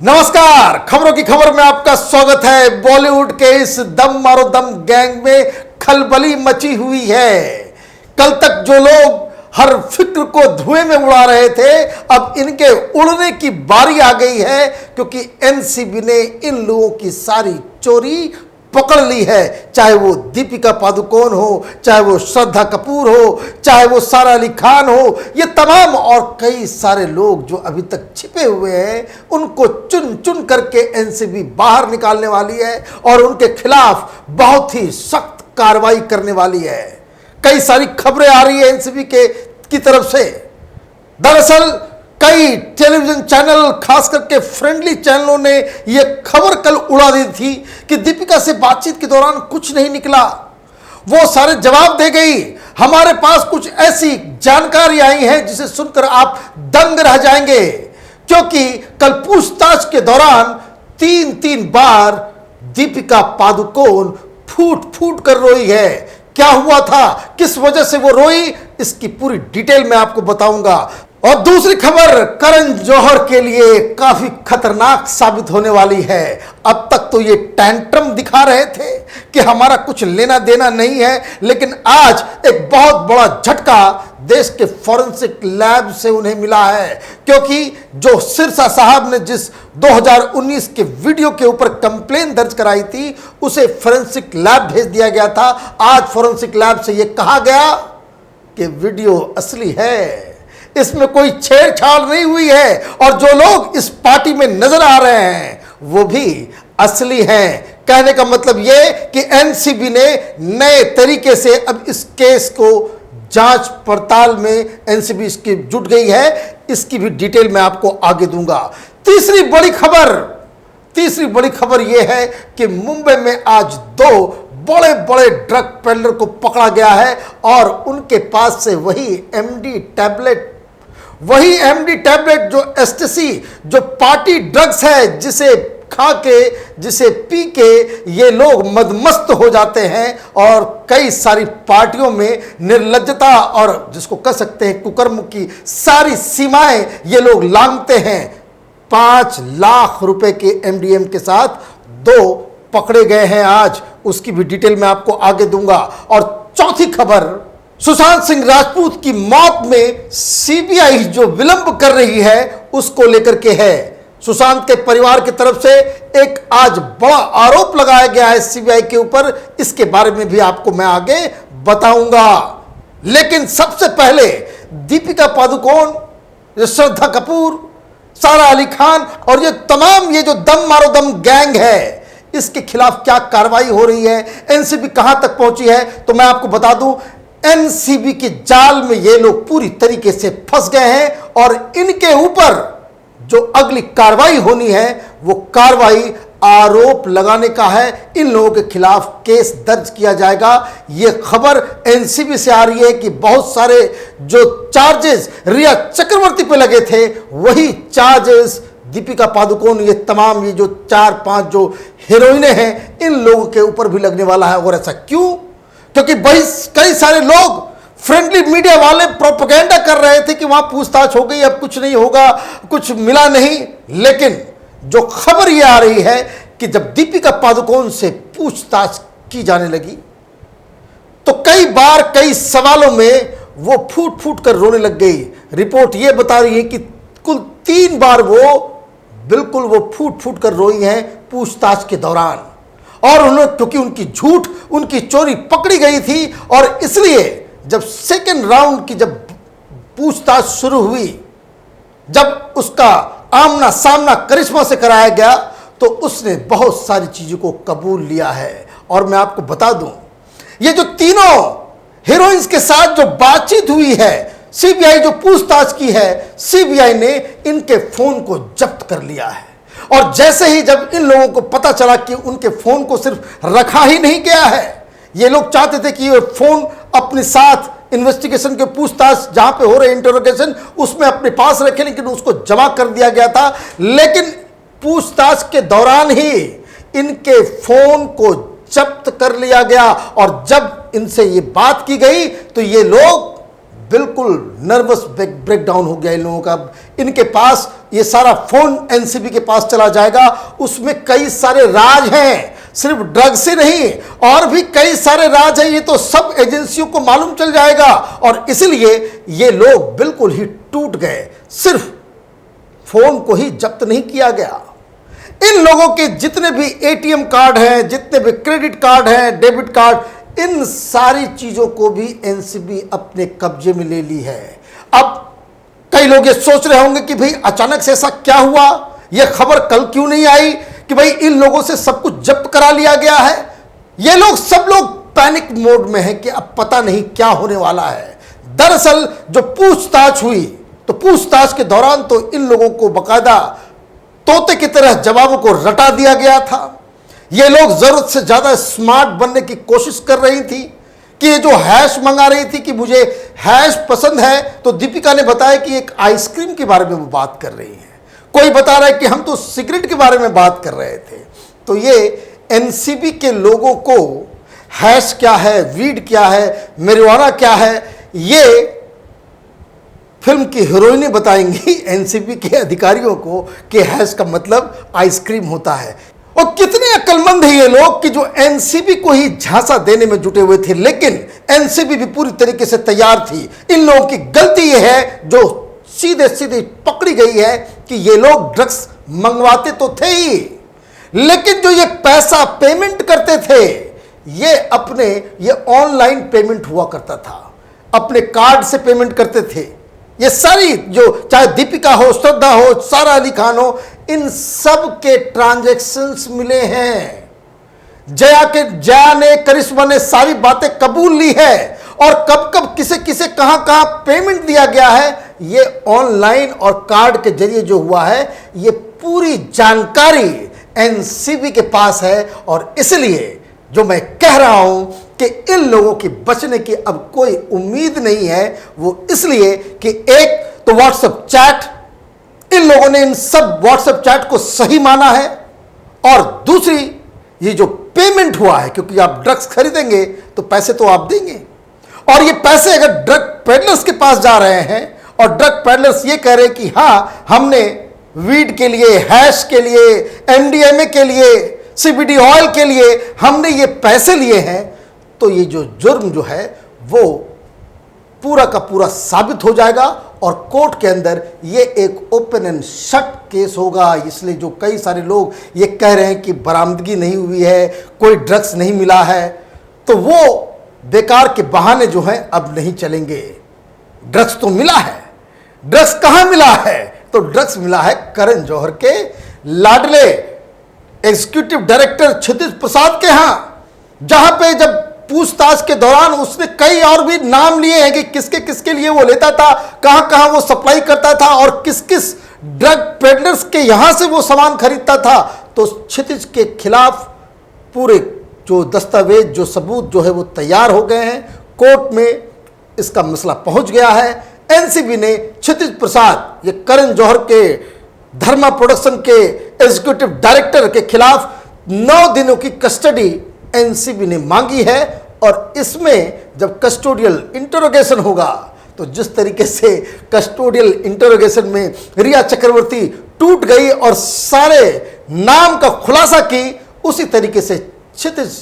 नमस्कार, खबरों की खबर में आपका स्वागत है। बॉलीवुड के इस दम मारो दम गैंग में खलबली मची हुई है। कल तक जो लोग हर फिक्र को धुएं में उड़ा रहे थे, अब इनके उड़ने की बारी आ गई है, क्योंकि एनसीबी ने इन लोगों की सारी चोरी पकड़ ली है। चाहे वो दीपिका पादुकोण हो, चाहे वो श्रद्धा कपूर हो, चाहे वो सारा अली खान हो, ये तमाम और कई सारे लोग जो अभी तक छिपे हुए हैं, उनको चुन चुन करके एनसीबी बाहर निकालने वाली है और उनके खिलाफ बहुत ही सख्त कार्रवाई करने वाली है। कई सारी खबरें आ रही है एनसीबी की तरफ से। दरअसल कई टेलीविजन चैनल, खास करके फ्रेंडली चैनलों ने यह खबर कल उड़ा दी थी कि दीपिका से बातचीत के दौरान कुछ नहीं निकला, वो सारे जवाब दे गई। हमारे पास कुछ ऐसी जानकारी आई है जिसे सुनकर आप दंग रह जाएंगे, क्योंकि कल पूछताछ के दौरान तीन बार दीपिका पादुकोण फूट फूट कर रोई है। क्या हुआ था, किस वजह से वो रोई, इसकी पूरी डिटेल मैं आपको बताऊंगा। और दूसरी खबर करण जौहर के लिए काफी खतरनाक साबित होने वाली है। अब तक तो ये टैंट्रम दिखा रहे थे कि हमारा कुछ लेना देना नहीं है, लेकिन आज एक बहुत बड़ा झटका देश के फॉरेंसिक लैब से उन्हें मिला है, क्योंकि जो सिरसा साहब ने जिस 2019 के वीडियो के ऊपर कंप्लेन दर्ज कराई थी, उसे फॉरेंसिक लैब भेज दिया गया था। आज फॉरेंसिक लैब से यह कहा गया कि वीडियो असली है, इसमें कोई छेड़छाड़ नहीं हुई है, और जो लोग इस पार्टी में नजर आ रहे हैं वो भी असली हैं। कहने का मतलब ये कि एनसीबी ने नए तरीके से अब इस केस को जांच पड़ताल में एनसीबी इसकी जुट गई है। इसकी भी डिटेल मैं आपको आगे दूंगा। तीसरी बड़ी खबर यह है कि मुंबई में आज दो बड़े बड़े ड्रग पेडलर को पकड़ा गया है, और उनके पास से वही एमडी टैबलेट जो एस्टेसी, जो पार्टी ड्रग्स है, जिसे खा के, जिसे पी के ये लोग मदमस्त हो जाते हैं और कई सारी पार्टियों में निर्लज्जता और जिसको कह सकते हैं कुकर्म की सारी सीमाएं ये लोग लांघते हैं। 5 लाख रुपए के एमडीएम के साथ दो पकड़े गए हैं आज, उसकी भी डिटेल मैं आपको आगे दूंगा। और चौथी खबर, सुशांत सिंह राजपूत की मौत में सीबीआई जो विलंब कर रही है उसको लेकर के है। सुशांत के परिवार की तरफ से एक आज बड़ा आरोप लगाया गया है सीबीआई के ऊपर, इसके बारे में भी आपको मैं आगे बताऊंगा। लेकिन सबसे पहले दीपिका पादुकोण, श्रद्धा कपूर, सारा अली खान और ये तमाम ये जो दम मारो दम गैंग है, इसके खिलाफ क्या कार्रवाई हो रही है, एनसीबी कहां तक पहुंची है, तो मैं आपको बता दूं एनसीबी के जाल में ये लोग पूरी तरीके से फंस गए हैं, और इनके ऊपर जो अगली कार्रवाई होनी है वो कार्रवाई आरोप लगाने का है। इन लोगों के खिलाफ केस दर्ज किया जाएगा। यह खबर एनसीबी से आ रही है कि बहुत सारे जो चार्जेस रिया चक्रवर्ती पे लगे थे, वही चार्जेस दीपिका पादुकोण, ये तमाम ये जो 4-5 जो हीरोइनें हैं, इन लोगों के ऊपर भी लगने वाला है। और ऐसा क्यों? क्योंकि कई सारे लोग, फ्रेंडली मीडिया वाले प्रोपेगेंडा कर रहे थे कि वहां पूछताछ हो गई, अब कुछ नहीं होगा, कुछ मिला नहीं। लेकिन जो खबर यह आ रही है कि जब दीपिका पादुकोण से पूछताछ की जाने लगी तो कई बार कई सवालों में वो फूट फूट कर रोने लग गई। रिपोर्ट यह बता रही है कि कुल 3 बार वो फूट फूट कर रोई हैं पूछताछ के दौरान, और उन्होंने, क्योंकि उनकी झूठ, उनकी चोरी पकड़ी गई थी, और इसलिए जब सेकेंड राउंड की जब पूछताछ शुरू हुई, जब उसका आमना सामना करिश्मा से कराया गया, तो उसने बहुत सारी चीजों को कबूल लिया है। और मैं आपको बता दूं, ये जो तीनों हीरोइंस के साथ जो बातचीत हुई है, सीबीआई जो पूछताछ की है, सीबीआई ने इनके फोन को जब्त कर लिया है। और जैसे ही जब इन लोगों को पता चला कि उनके फोन को सिर्फ रखा ही नहीं गया है, ये लोग चाहते थे कि ये फोन अपने साथ इन्वेस्टिगेशन के पूछताछ जहां पे हो रहे इंटरोगेशन उसमें अपने पास रखे, लेकिन उसको जमा कर दिया गया था। लेकिन पूछताछ के दौरान ही इनके फोन को जब्त कर लिया गया, और जब इनसे ये बात की गई तो ये लोग बिल्कुल नर्वस ब्रेकडाउन हो गया इन लोगों का। इनके पास ये सारा फोन एनसीबी के पास चला जाएगा। उसमें कई सारे राज हैं, सिर्फ ड्रग्स ही नहीं और भी कई सारे राज हैं। ये तो सब एजेंसियों को मालूम चल जाएगा और इसलिए ये लोग बिल्कुल ही टूट गए। सिर्फ फोन को ही जब्त नहीं किया गया, इन लोगों के जितने भी एटीएम कार्ड हैं, जितने भी क्रेडिट कार्ड हैं, डेबिट कार्ड, इन सारी चीजों को भी एनसीबी अपने कब्जे में ले ली है। अब कई लोग ये सोच रहे होंगे कि भाई अचानक से ऐसा क्या हुआ, यह खबर कल क्यों नहीं आई कि भाई इन लोगों से सब कुछ जब्त करा लिया गया है। ये लोग सब लोग पैनिक मोड में हैं कि अब पता नहीं क्या होने वाला है। दरअसल जो पूछताछ हुई तो पूछताछ के दौरान तो इन लोगों को बकायदा तोते की तरह जवाबों को रटा दिया गया था। ये लोग जरूरत से ज्यादा स्मार्ट बनने की कोशिश कर रही थी कि ये जो हैश मंगा रही थी कि मुझे हैश पसंद है, तो दीपिका ने बताया कि एक आइसक्रीम के बारे में वो बात कर रही है। कोई बता रहा है कि हम तो सिगरेट के बारे में बात कर रहे थे। तो ये एनसीबी के लोगों को हैश क्या है, वीड क्या है, marijuana क्या है, ये फिल्म की हीरोइनें बताएंगी एनसीबी के अधिकारियों को कि हैश का मतलब आइसक्रीम होता है। और कितने अक्लमंद है ये लोग कि जो एनसीबी को ही झांसा देने में जुटे हुए थे, लेकिन एनसीबी भी पूरी तरीके से तैयार थी। इन लोगों की गलती यह है जो सीधे सीधे पकड़ी गई है कि ये लोग ड्रग्स मंगवाते तो थे ही, लेकिन जो ये पैसा पेमेंट करते थे ये ऑनलाइन पेमेंट हुआ करता था, अपने कार्ड से पेमेंट करते थे। ये सारी जो चाहे दीपिका हो, श्रद्धा हो, सारा अली खान हो, इन सब के ट्रांजैक्शंस मिले हैं। जया ने, करिश्मा ने सारी बातें कबूल ली है और कब कब किसे किसे कहां कहां पेमेंट दिया गया है, ये ऑनलाइन और कार्ड के जरिए जो हुआ है, ये पूरी जानकारी एनसीबी के पास है। और इसलिए जो मैं कह रहा हूं कि इन लोगों की बचने की अब कोई उम्मीद नहीं है, वो इसलिए कि एक तो व्हाट्सएप चैट, इन लोगों ने इन सब व्हाट्सएप चैट को सही माना है, और दूसरी ये जो पेमेंट हुआ है, क्योंकि आप ड्रग्स खरीदेंगे तो पैसे तो आप देंगे, और ये पैसे अगर ड्रग पेडलर्स के पास जा रहे हैं और ड्रग पेडलर्स ये कह रहे हैं कि हाँ हमने वीड के लिए, हैश के लिए, एमडीएमए के लिए, सीबीडी ऑयल के लिए हमने ये पैसे लिए हैं, तो ये जो जुर्म जो है वो पूरा का पूरा साबित हो जाएगा और कोर्ट के अंदर ये एक ओपन एंड शट केस होगा। इसलिए जो कई सारे लोग ये कह रहे हैं कि बरामदगी नहीं हुई है, कोई ड्रग्स नहीं मिला है, तो वो बेकार के बहाने जो हैं अब नहीं चलेंगे। ड्रग्स तो मिला है। ड्रग्स कहां मिला है? तो ड्रग्स मिला है करण जौहर के लाडले एग्जीक्यूटिव डायरेक्टर क्षितिज प्रसाद के यहां, जहां पे जब पूछताछ के दौरान उसने कई और भी नाम लिए हैं कि किसके किसके लिए वो लेता था, कहां कहां वो सप्लाई करता था और किस किस ड्रग पेडलर्स के यहां से वो सामान खरीदता था। तो क्षितिज के खिलाफ पूरे जो दस्तावेज, जो सबूत जो है वो तैयार हो गए हैं। कोर्ट में इसका मसला पहुंच गया है। एनसीबी ने क्षितिज प्रसाद, ये करण जौहर के धर्मा प्रोडक्शन के एग्जीक्यूटिव डायरेक्टर के खिलाफ 9 दिनों की कस्टडी एनसीबी ने मांगी है। और इसमें जब कस्टोडियल इंटरोगेशन होगा तो जिस तरीके से कस्टोडियल इंटरोगेशन में रिया चक्रवर्ती टूट गई और सारे नाम का खुलासा की, उसी तरीके से क्षितिज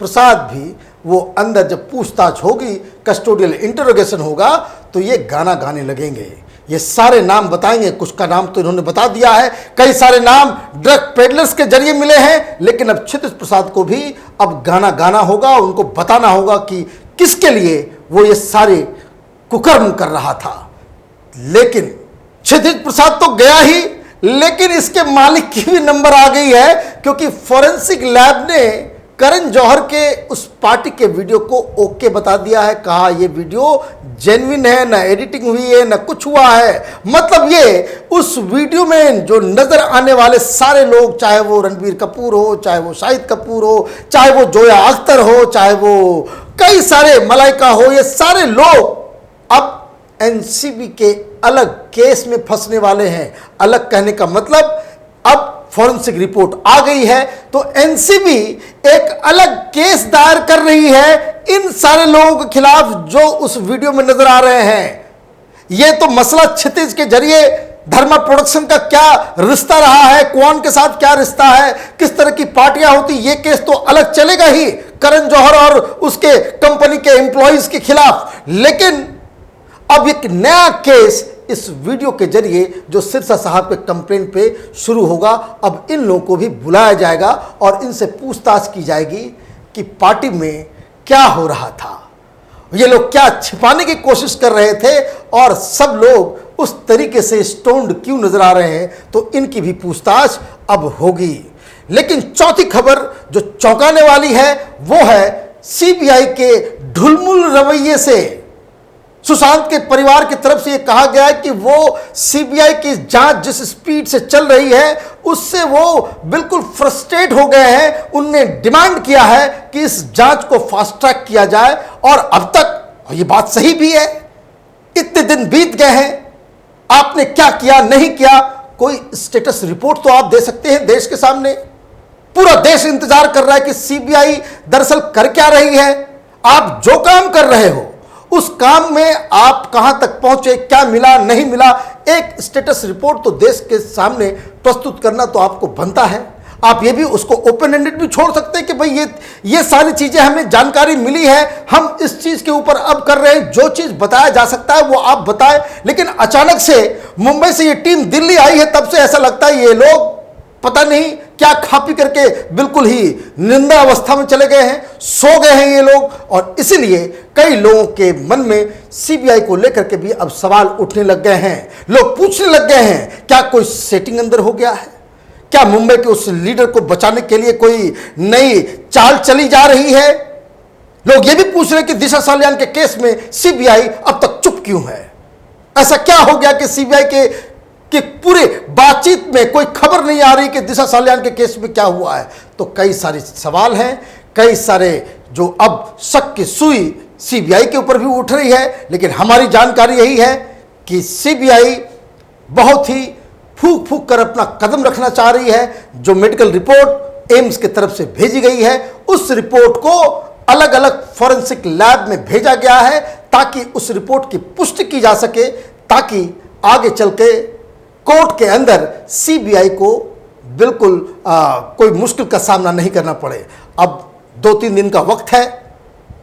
प्रसाद भी वो अंदर जब पूछताछ होगी, कस्टोडियल इंटरोगेशन होगा, तो ये गाना गाने लगेंगे। ये सारे नाम बताएंगे। कुछ का नाम तो इन्होंने बता दिया है, कई सारे नाम ड्रग पेडलर्स के जरिए मिले हैं, लेकिन अब क्षितिज प्रसाद को भी अब गाना गाना होगा, उनको बताना होगा कि किसके लिए वो ये सारे कुकर्म कर रहा था। लेकिन क्षितिज प्रसाद तो गया ही, लेकिन इसके मालिक की भी नंबर आ गई है, क्योंकि फॉरेंसिक लैब ने करण जौहर के उस पार्टी के वीडियो को ओके बता दिया है। कहा ये वीडियो जेन्युइन है, ना एडिटिंग हुई है, ना कुछ हुआ है। मतलब ये उस वीडियो में जो नजर आने वाले सारे लोग, चाहे वो रणबीर कपूर हो, चाहे वो शाहिद कपूर हो, चाहे वो जोया अख्तर हो, चाहे वो कई सारे मलाइका हो, ये सारे लोग अब एनसीबी के अलग केस में फंसने वाले हैं। अलग कहने का मतलब अब फॉरेंसिक रिपोर्ट आ गई है तो एनसीबी एक अलग केस दायर कर रही है इन सारे लोगों के खिलाफ जो उस वीडियो में नजर आ रहे हैं। यह तो मसला क्षितिज के जरिए धर्मा प्रोडक्शन का क्या रिश्ता रहा है, कौन के साथ क्या रिश्ता है, किस तरह की पार्टियां होती, ये केस तो अलग चलेगा ही करण जौहर और उसके कंपनी के एम्प्लॉइज के खिलाफ। लेकिन अब एक नया केस इस वीडियो के जरिए जो सिरसा साहब के कंप्लेन पे शुरू होगा, अब इन लोगों को भी बुलाया जाएगा और इनसे पूछताछ की जाएगी कि पार्टी में क्या हो रहा था, ये लोग क्या छिपाने की कोशिश कर रहे थे और सब लोग उस तरीके से स्टोन्ड क्यों नजर आ रहे हैं, तो इनकी भी पूछताछ अब होगी। लेकिन चौथी खबर जो चौंकाने वाली है वो है सीबीआई के ढुलमुल रवैये से। सुशांत के परिवार की तरफ से यह कहा गया है कि वो सीबीआई की जांच जिस स्पीड से चल रही है उससे वो बिल्कुल फ्रस्ट्रेट हो गए हैं। उनने डिमांड किया है कि इस जांच को फास्ट ट्रैक किया जाए और अब तक, और ये बात सही भी है, इतने दिन बीत गए हैं, आपने क्या किया नहीं किया, कोई स्टेटस रिपोर्ट तो आप दे सकते हैं देश के सामने। पूरा देश इंतजार कर रहा है कि सीबीआई दरअसल कर क्या रही है। आप जो काम कर रहे हो उस काम में आप कहां तक पहुंचे, क्या मिला नहीं मिला, एक स्टेटस रिपोर्ट तो देश के सामने प्रस्तुत करना तो आपको बनता है। आप ये भी उसको ओपन एंडेड भी छोड़ सकते हैं कि भाई ये सारी चीजें हमें जानकारी मिली है, हम इस चीज के ऊपर अब कर रहे हैं, जो चीज बताया जा सकता है वो आप बताएं। लेकिन अचानक से मुंबई से ये टीम दिल्ली आई है, तब से ऐसा लगता है ये लोग पता नहीं क्या खा पी करके बिल्कुल ही निंदा अवस्था में चले गए हैं, सो गए हैं ये लोग। और इसीलिए कई लोगों के मन में सीबीआई को लेकर के भी अब सवाल उठने लग गए हैं। लोग पूछने लग गए हैं क्या कोई सेटिंग अंदर हो गया है, क्या मुंबई के उस लीडर को बचाने के लिए कोई नई चाल चली जा रही है। लोग ये भी पूछ रहे हैं कि दिशा सालियान के केस में सीबीआई अब तक चुप क्यों है, ऐसा क्या हो गया कि सीबीआई कि पूरे बातचीत में कोई खबर नहीं आ रही कि दिशा सालियान के केस में क्या हुआ है। तो कई सारे सवाल हैं, कई सारे जो अब शक की सुई सीबीआई के ऊपर भी उठ रही है। लेकिन हमारी जानकारी यही है कि सीबीआई बहुत ही फूंक फूंक कर अपना कदम रखना चाह रही है। जो मेडिकल रिपोर्ट एम्स की तरफ से भेजी गई है उस रिपोर्ट को अलग अलग फॉरेंसिक लैब में भेजा गया है ताकि उस रिपोर्ट की पुष्टि की जा सके, ताकि आगे चल के कोर्ट के अंदर सीबीआई को बिल्कुल कोई मुश्किल का सामना नहीं करना पड़े। अब 2-3 दिन का वक्त है,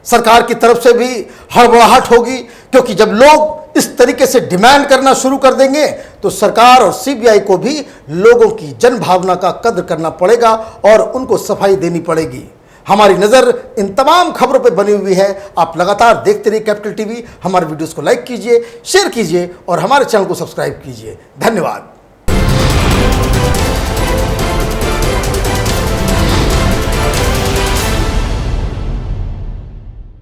सरकार की तरफ से भी हड़बड़ाहट होगी, क्योंकि जब लोग इस तरीके से डिमांड करना शुरू कर देंगे तो सरकार और सीबीआई को भी लोगों की जन भावना का कद्र करना पड़ेगा और उनको सफाई देनी पड़ेगी। हमारी नज़र इन तमाम खबरों पर बनी हुई है। आप लगातार देखते रहिए कैपिटल टीवी। हमारे वीडियोस को लाइक कीजिए, शेयर कीजिए और हमारे चैनल को सब्सक्राइब कीजिए। धन्यवाद।